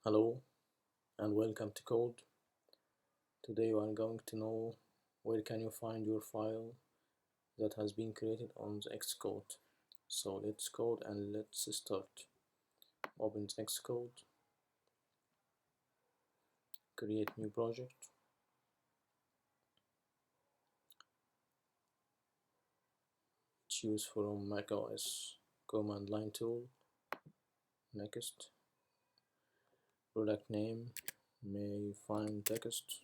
Hello and welcome to Code. Today we are going to know where can you find your file that has been created on the Xcode. So let's code and let's start. Open Xcode, create new project, choose from macOS command line tool, next, product name, may find text,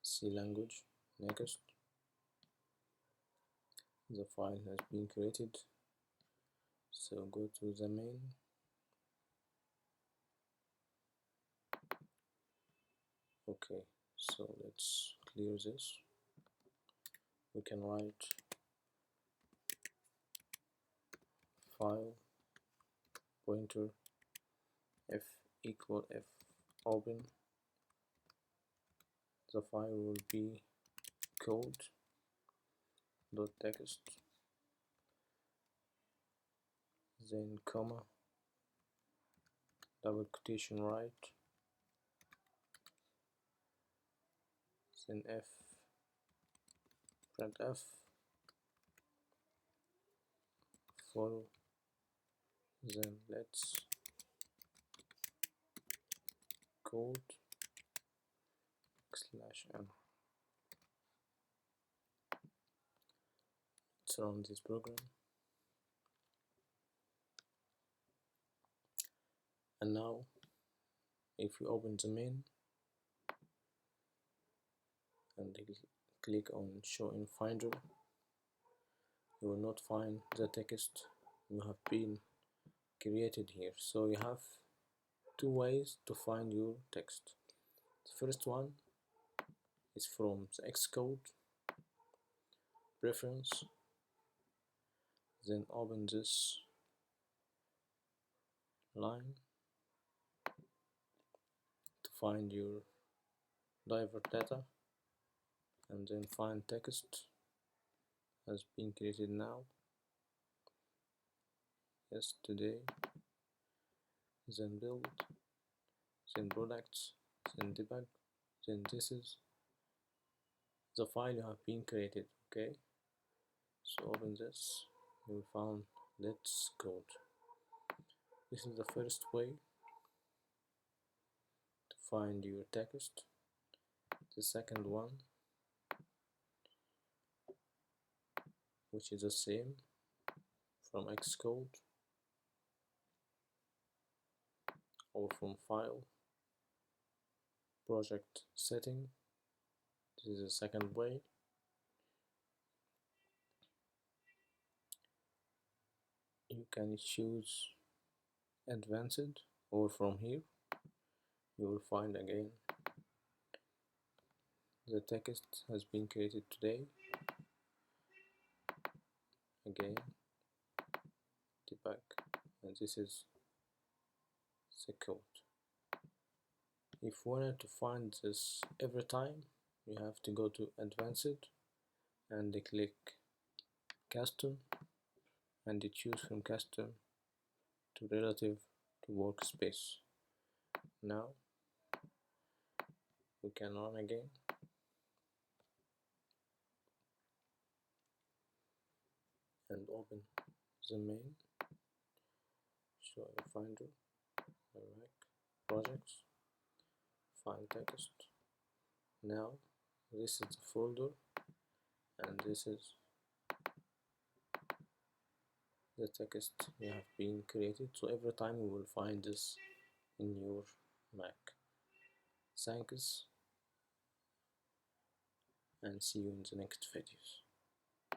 C language, next. The file has been created, so go to the main, okay, so let's clear this. We can write file pointer f equal f open. The file will be code.txt, then comma, double quotation right, then f, printf, full, then let's code /n. Let's run this program, and now if you open the main and click on show in finder, you will not find the text you have been created here. So you have two ways to find your text. The first one is from the Xcode preference, then open this line to find your divert data, and then find text has been created now, yesterday, then build, then products, then debug, then this is the file you have been created. Okay, so open this, you will find let's code. This is the first way to find your text. The second one, which is the same from Xcode or from file, project setting. This is the second way. You can choose advanced, or from here you will find again the text has been created today, again debug, and this is the code. If you wanted to find this every time, you have to go to advanced and click custom, and you choose from custom to relative to workspace. Now we can run again, and open the main, show in finder, Mac, projects, find text. Now this is the folder, and this is the text you have been created, so every time you will find this in your Mac. Thanks, and see you in the next videos.